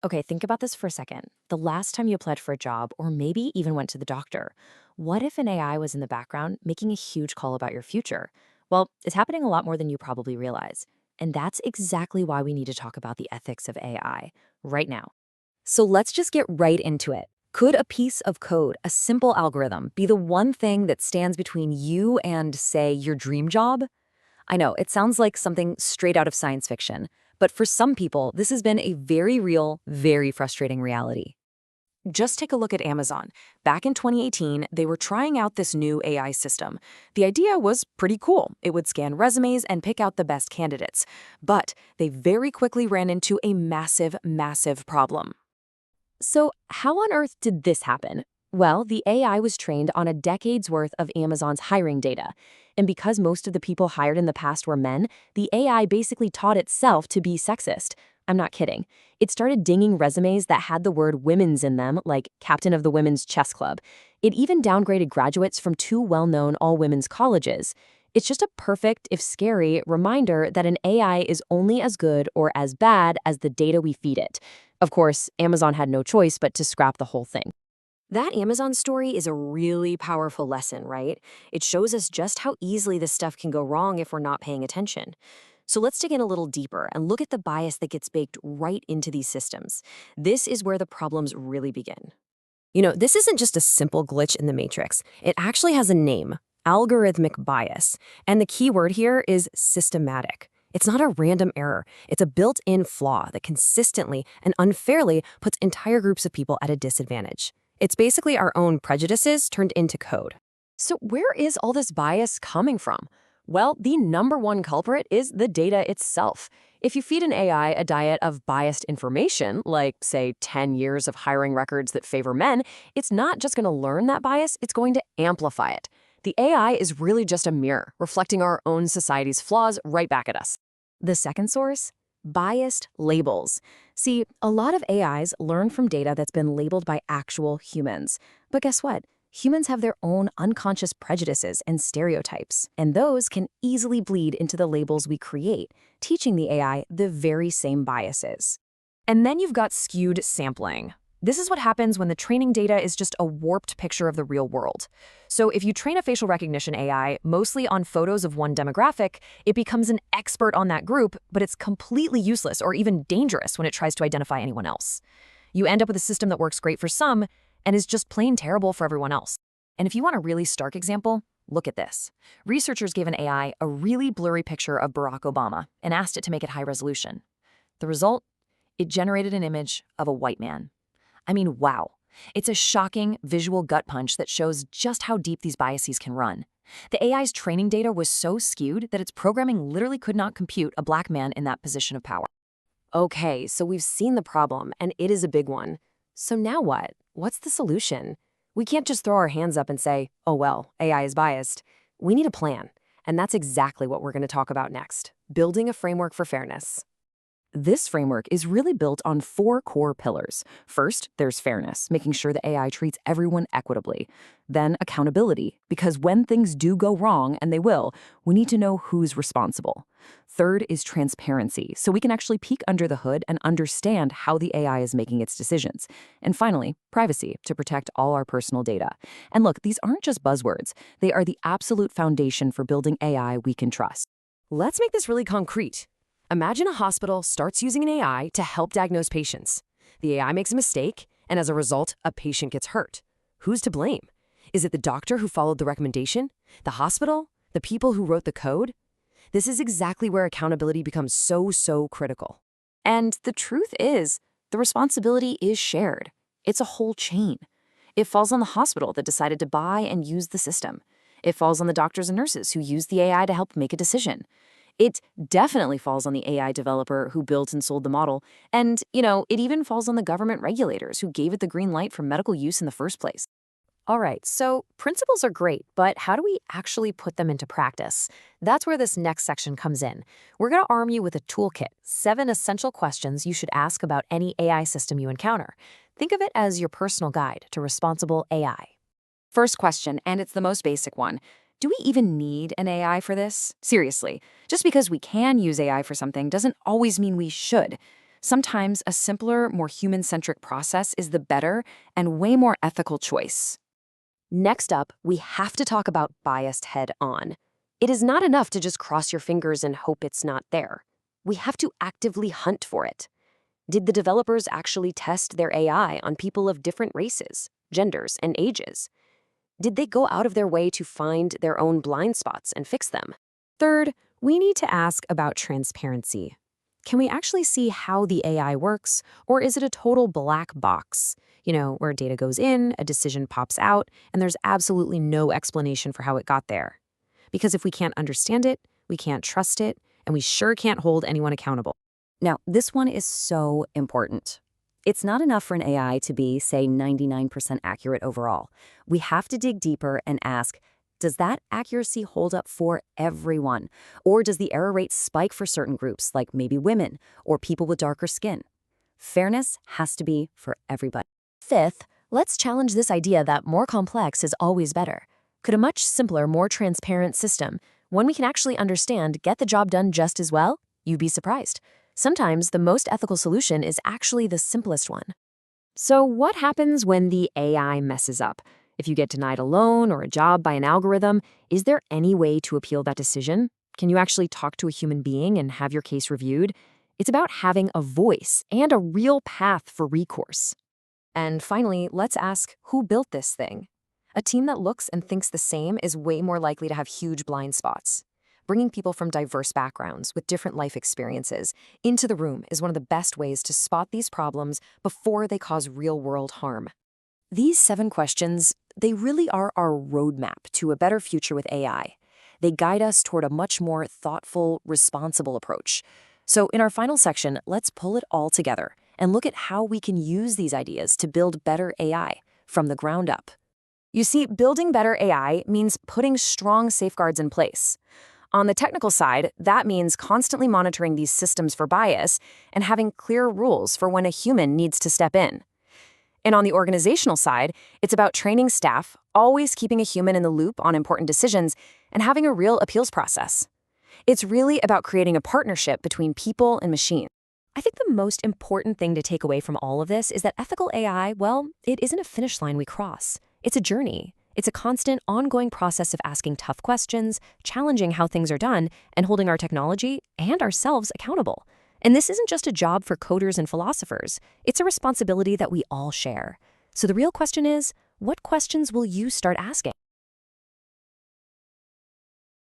Okay, think about this for a second. The last time you applied for a job, or maybe even went to the doctor, what if an AI was in the background making a huge call about your future? Well, it's happening a lot more than you probably realize. And that's exactly why we need to talk about the ethics of AI right now. So let's just get right into it. Could a piece of code, a simple algorithm, be the one thing that stands between you and, say, your dream job? I know, it sounds like something straight out of science fiction, but for some people, this has been a very real, very frustrating reality. Just take a look at Amazon. Back in 2018, they were trying out this new AI system. The idea was pretty cool. It would scan resumes and pick out the best candidates. But they very quickly ran into a massive, massive problem. So, how on earth did this happen? Well, the AI was trained on a decade's worth of Amazon's hiring data. And because most of the people hired in the past were men, the AI basically taught itself to be sexist. I'm not kidding. It started dinging resumes that had the word women's in them, like captain of the women's chess club. It even downgraded graduates from two well-known all-women's colleges. It's just a perfect, if scary, reminder that an AI is only as good or as bad as the data we feed it. Of course, Amazon had no choice but to scrap the whole thing. That Amazon story is a really powerful lesson, right? It shows us just how easily this stuff can go wrong if we're not paying attention. So let's dig in a little deeper and look at the bias that gets baked right into these systems. This is where the problems really begin. This isn't just a simple glitch in the matrix. It actually has a name, algorithmic bias. And the key word here is systematic. It's not a random error. It's a built-in flaw that consistently and unfairly puts entire groups of people at a disadvantage. It's basically our own prejudices turned into code. So where is all this bias coming from? Well, the number one culprit is the data itself. If you feed an AI a diet of biased information, like, say, 10 years of hiring records that favor men, it's not just going to learn that bias, it's going to amplify it. The AI is really just a mirror, reflecting our own society's flaws right back at us. The second source? Biased labels. See, a lot of AIs learn from data that's been labeled by actual humans. But guess what? Humans have their own unconscious prejudices and stereotypes, and those can easily bleed into the labels we create, teaching the AI the very same biases. And then you've got skewed sampling. This is what happens when the training data is just a warped picture of the real world. So if you train a facial recognition AI mostly on photos of one demographic, it becomes an expert on that group, but it's completely useless or even dangerous when it tries to identify anyone else. You end up with a system that works great for some and is just plain terrible for everyone else. And if you want a really stark example, look at this. Researchers gave an AI a really blurry picture of Barack Obama and asked it to make it high resolution. The result? It generated an image of a white man. I mean, wow. It's a shocking visual gut punch that shows just how deep these biases can run. The AI's training data was so skewed that its programming literally could not compute a black man in that position of power. Okay, so we've seen the problem, and it is a big one. So now what? What's the solution? We can't just throw our hands up and say, oh well, AI is biased. We need a plan, and that's exactly what we're going to talk about next, building a framework for fairness. This framework is really built on four core pillars. First, there's fairness, making sure the AI treats everyone equitably. Then accountability, because when things do go wrong, and they will, we need to know who's responsible. Third is transparency, so we can actually peek under the hood and understand how the AI is making its decisions. And finally, privacy, to protect all our personal data. And look, these aren't just buzzwords. They are the absolute foundation for building AI we can trust. Let's make this really concrete. Imagine a hospital starts using an AI to help diagnose patients. The AI makes a mistake, and as a result, a patient gets hurt. Who's to blame? Is it the doctor who followed the recommendation? The hospital? The people who wrote the code? This is exactly where accountability becomes so critical. And the truth is, the responsibility is shared. It's a whole chain. It falls on the hospital that decided to buy and use the system. It falls on the doctors and nurses who used the AI to help make a decision. It definitely falls on the AI developer who built and sold the model. And, it even falls on the government regulators who gave it the green light for medical use in the first place. All right, so principles are great, but how do we actually put them into practice? That's where this next section comes in. We're going to arm you with a toolkit, 7 essential questions you should ask about any AI system you encounter. Think of it as your personal guide to responsible AI. First question, and it's the most basic one. Do we even need an AI for this? Seriously, just because we can use AI for something doesn't always mean we should. Sometimes a simpler, more human-centric process is the better and way more ethical choice. Next up, we have to talk about bias head-on. It is not enough to just cross your fingers and hope it's not there. We have to actively hunt for it. Did the developers actually test their AI on people of different races, genders, and ages? Did they go out of their way to find their own blind spots and fix them? Third, we need to ask about transparency. Can we actually see how the AI works, or is it a total black box? Where data goes in, a decision pops out, and there's absolutely no explanation for how it got there. Because if we can't understand it, we can't trust it, and we sure can't hold anyone accountable. Now, this one is so important. It's not enough for an AI to be, say, 99% accurate overall. We have to dig deeper and ask, does that accuracy hold up for everyone? Or does the error rate spike for certain groups, like maybe women or people with darker skin? Fairness has to be for everybody. Fifth, let's challenge this idea that more complex is always better. Could a much simpler, more transparent system, one we can actually understand, get the job done just as well? You'd be surprised. Sometimes the most ethical solution is actually the simplest one. So what happens when the AI messes up? If you get denied a loan or a job by an algorithm, is there any way to appeal that decision? Can you actually talk to a human being and have your case reviewed? It's about having a voice and a real path for recourse. And finally, let's ask, who built this thing? A team that looks and thinks the same is way more likely to have huge blind spots. Bringing people from diverse backgrounds with different life experiences into the room is one of the best ways to spot these problems before they cause real-world harm. These 7 questions, they really are our roadmap to a better future with AI. They guide us toward a much more thoughtful, responsible approach. So in our final section, let's pull it all together and look at how we can use these ideas to build better AI from the ground up. You see, building better AI means putting strong safeguards in place. On the technical side, that means constantly monitoring these systems for bias and having clear rules for when a human needs to step in. And on the organizational side, it's about training staff, always keeping a human in the loop on important decisions, and having a real appeals process. It's really about creating a partnership between people and machines. I think the most important thing to take away from all of this is that ethical AI, well, it isn't a finish line we cross. It's a journey. It's a constant, ongoing process of asking tough questions, challenging how things are done, and holding our technology and ourselves accountable. And this isn't just a job for coders and philosophers. It's a responsibility that we all share. So the real question is, what questions will you start asking?